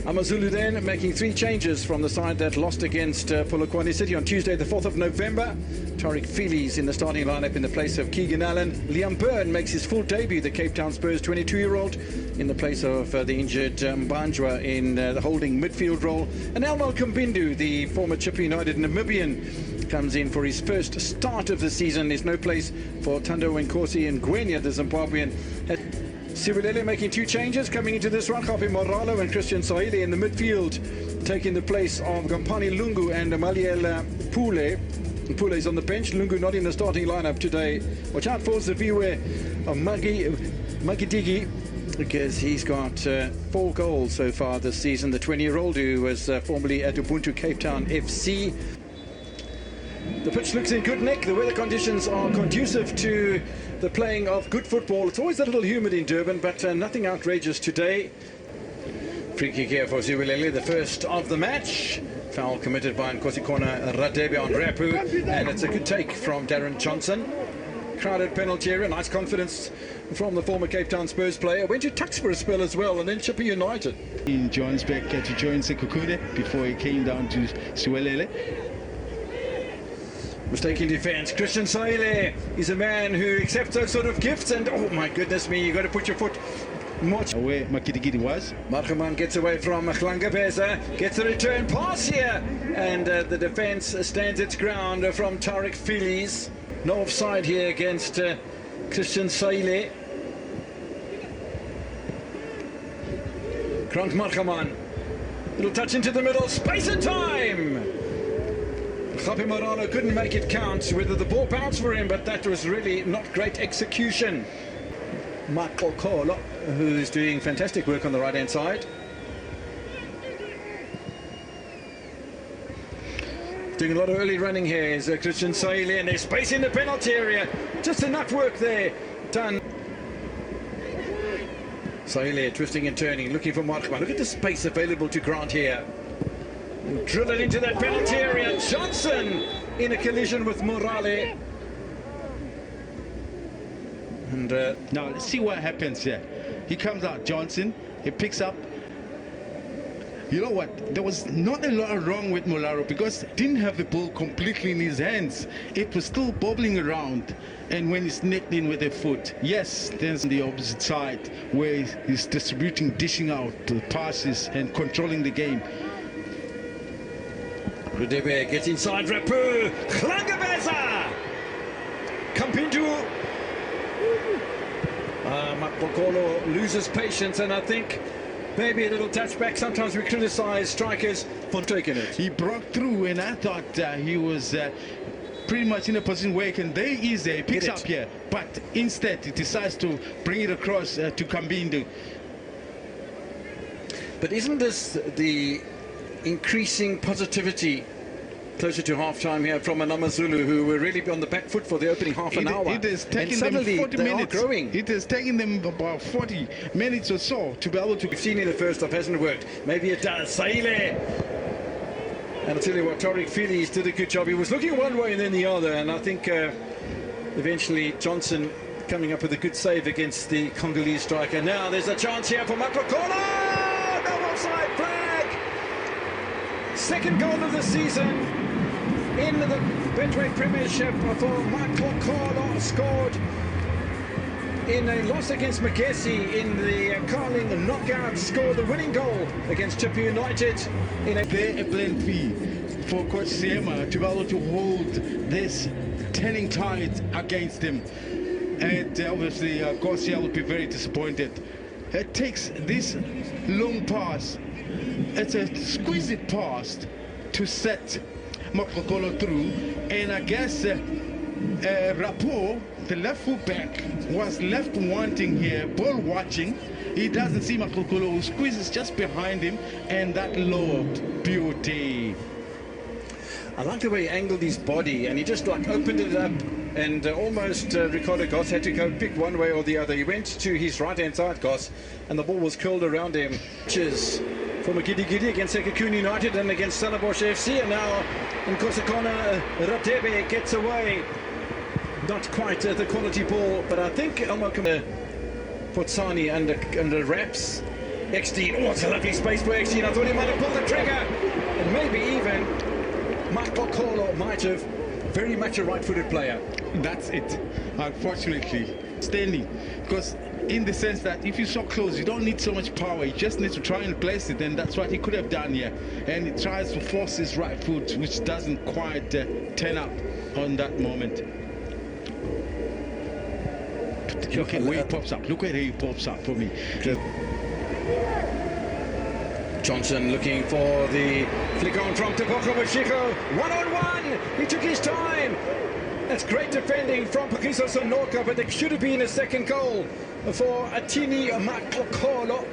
Amazulu then making 3 changes from the side that lost against Polokwane City on Tuesday, the 4th of November. Tariq Feelies in the starting lineup in the place of Keegan Allen. Liam Byrne makes his full debut, the Cape Town Spurs 22-year-old, in the place of the injured Mbanjwa in the holding midfield role. And Elmo Kumbindu, the former Chippa United Namibian, comes in for his first start of the season. There's no place for Thando Nkosi and Gwenya, the Zimbabwean. Siwelele making 2 changes coming into this one. Khapi Moralo and Christian Siwelele in the midfield, taking the place of Gampani Lungu and Maliel Pule. Pule is on the bench. Lungu not in the starting lineup today. Watch out for Zaviwe Magidigi, because he's got 4 goals so far this season. The 20-year-old who was formerly at Ubuntu Cape Town FC. The pitch looks in good nick. The weather conditions are conducive to the playing of good football. It's always a little humid in Durban, but nothing outrageous today. Free kick here for Siwelele, the first of the match. Foul committed by Nkosikona Radebe on Rapu, and it's a good take from Darren Johnson. Crowded penalty area, nice confidence from the former Cape Town Spurs player. Went to Tuks for a spell as well, and then Chippa United. In Johannesburg to join Sekhukhune before he came down to Siwelele. Mistaking defence. Christian Siwelele is a man who accepts those sort of gifts, and oh my goodness me, you've got to put your foot much where Makidigidi was. Margaman gets away from Mhlangabeza, gets a return pass here, and the defence stands its ground from Tariq Feelies. No offside here against Christian Siwelele. Grant Margaman, little touch into the middle, space and time. Khapi Moralo couldn't make it count whether the ball bounced for him, but that was really not great execution. Makokolo, who's doing fantastic work on the right-hand side. Doing a lot of early running here is Christian Siwelele, and there's space in the penalty area. Just enough work there done. Siwelele twisting and turning, looking for Markman. Look at the space available to Grant here. And drill it into that penalty area. Johnson in a collision with Morale. And now let's see what happens here. He comes out, Johnson. He picks up. You know what? There was not a lot wrong with Molaro because he didn't have the ball completely in his hands. It was still bobbling around. And when he's nicked in with a foot, yes, there's the opposite side where he's distributing, dishing out the passes and controlling the game. Radebe gets inside Rapu. Klangabeza! Kampindu. Makokolo loses patience, and I think maybe a little touchback. Sometimes we criticize strikers for taking it. He broke through, and I thought he was pretty much in a position where he can very easily picks up here, but instead he decides to bring it across to Kambindu. But isn't this the increasing positivity closer to half-time here from an Amazulu who were really on the back foot for the opening half an hour? It has taken them 40 minutes. It has taken them about 40 minutes or so to be able to... We've seen in the first half, hasn't worked. Maybe it does. Siwelele. And I'll tell you what, Tariq Feelies did a good job. He was looking one way and then the other, and I think eventually Johnson coming up with a good save against the Congolese striker. Now there's a chance here for Makokolo. No offside flag. Second goal of the season in the Betway Premiership for Makokolo, scored in a loss against Magesi in the Carling knockout, scored the winning goal against Chippa United in a... They're a plan B for Coach Siema to be able to hold this turning tide against him, and obviously Coach Siema will be very disappointed. It takes this long pass, it's a exquisite pass to set Makokolo through, and I guess Rapo, the left full back, was left wanting here, ball watching. He doesn't see Makokolo, who squeezes just behind him, and that lowered beauty. I like the way he angled his body, and he just like opened it up, and almost Ricardo Goss had to go pick one way or the other. He went to his right-hand side, Goss, and the ball was curled around him. Cheers for Gidigidi against Sekhukhune United and against Stellenbosch FC, and now Nkosikona Radebe gets away. Not quite the quality ball, but I think Elmo Potsani under wraps. XD, oh, it's a lovely space for XD, and I thought he might have pulled the trigger. And maybe even Michael Kolo might have. Very much a right-footed player. That's it, unfortunately. Standing, because in the sense that if you're so close, you don't need so much power. You just need to try and place it, and that's what he could have done here. And he tries to force his right foot, which doesn't quite turn up on that moment. Look at where he pops up. Look where he pops up for me. Johnson looking for the flick on from Tebogo Mashiko. One-on-one. He took his time. That's great defending from Pakiso Sonoka, but there should have been a second goal for Atini Makokolo.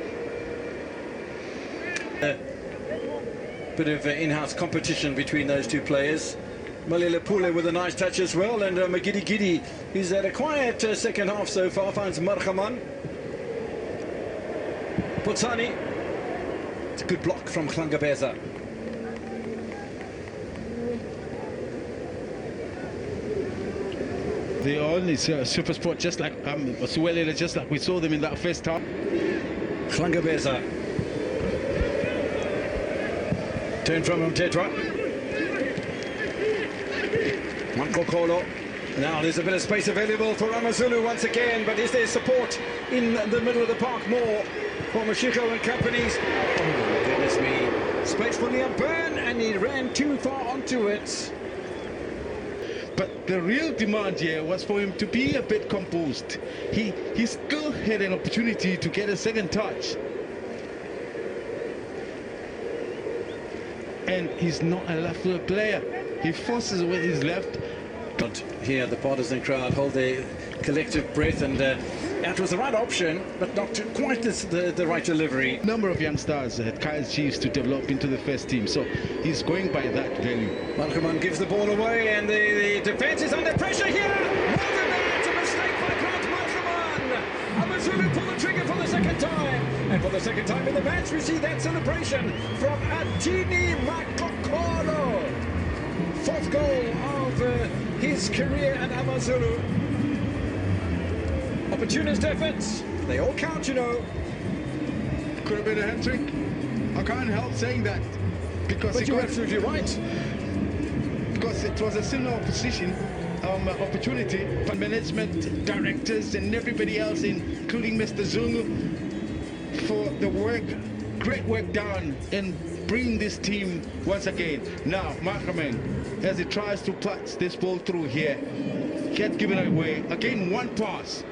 Bit of in-house competition between those two players. Malele Pule with a nice touch as well, and Magidi Gidi, who's had a quiet second half so far, finds Marhaman. Potsani. It's a good block from Klangabeza. They are only super sport, just like Siwelele, just like we saw them in that first half. Klangabeza. Turn from Mtetwa. Mankokolo. Now there's a bit of space available for Amazulu once again, but is there support in the middle of the park more for Mashiko and companies? Oh, goodness me. Space for Liam Byrne, and he ran too far onto it. But the real demand here was for him to be a bit composed. He still had an opportunity to get a second touch. And he's not a left-foot player. He forces with his left. Here the partisan crowd hold their collective breath, and that was the right option, but not quite the right delivery. Number of young stars at Kai's Chiefs to develop into the first team, so he's going by that value. Malcolm gives the ball away, and the defense is under pressure here. More than that, a mistake by Grant Malcolm. Amazulu pull the trigger for the second time, and for the second time in the match we see that celebration from Atini Makokolo. Fourth goal of his career at Amazulu. Opportunist efforts, they all count, you know. Could have been a hat-trick. I can't help saying that, because but you're absolutely right. Because it was a similar opposition opportunity for management, directors, and everybody else, including Mr. Zungu, for the work, great work done in bringing this team once again. Now, Markaman, as he tries to pass this ball through here, can't give it away. Again, one pass.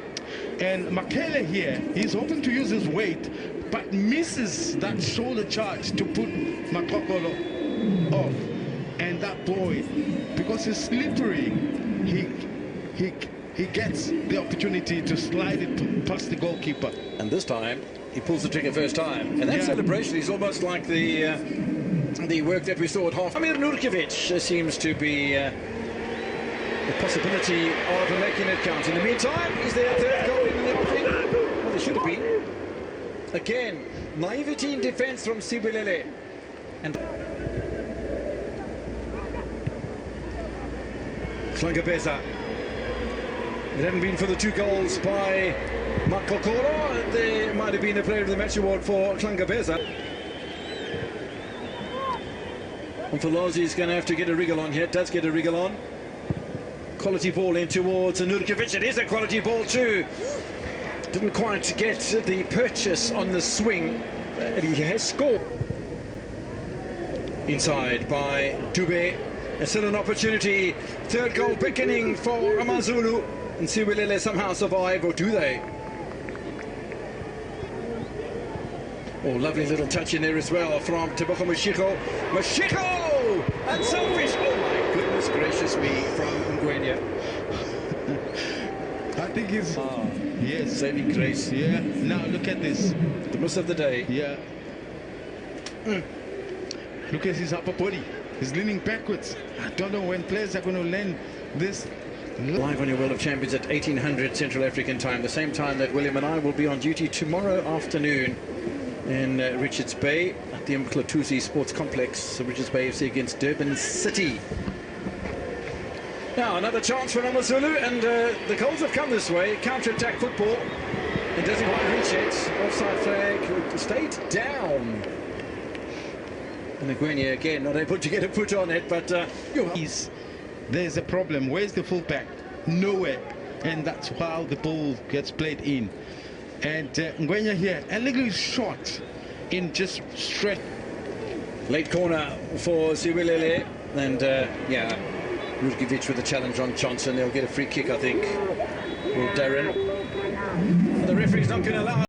And Makele here, he's hoping to use his weight, but misses that shoulder charge to put Makokolo off. And that boy, because he's slippery, he gets the opportunity to slide it past the goalkeeper. And this time, he pulls the trigger first time. And that celebration is almost like the work that we saw at half. I mean, Nurkovic seems to be the possibility of making it count. In the meantime, is there a third goal in the offing? Well, there should have been. Again, naivety in defence from Siwelele. And Klangabeza. If it hadn't been for the two goals by Makokolo, there might have been a player of the match award for Klangabeza. And Falazi is going to have to get a wriggle on here. Does get a wriggle on. Quality ball in towards Nurkovic. It is a quality ball too. Didn't quite get the purchase on the swing. And he has scored. Inside by Dube. There's still an opportunity. Third goal beckoning for Amazulu. And Siwelele somehow survive, or do they? Oh, lovely little touch in there as well from Tebogo Mashiko. Mashiko! Unselfish! Oh my goodness gracious me, from Ngwenya. I think he's... yes. Saving grace. Yeah. Now look at this. The miss of the day. Yeah. Look at his upper body. He's leaning backwards. I don't know when players are going to learn this. Live on your World of Champions at 1800 Central African time, the same time that William and I will be on duty tomorrow afternoon in Richards Bay at the Mklatusi Sports Complex. Richards Bay FC against Durban City. Now another chance for Amazulu, and the goals have come this way. Counter-attack football. It doesn't quite reach it. Offside flag stayed down. And Ngwenya again not able to get a foot on it, but there's a problem. Where's the fullback? Nowhere. And that's how the ball gets played in. And Ngwenya here, a little shot in just straight. Late corner for Siwelele. And yeah, Jurkovic with a challenge on Johnson. They'll get a free kick, I think. Or Darren. The referee's not going to allow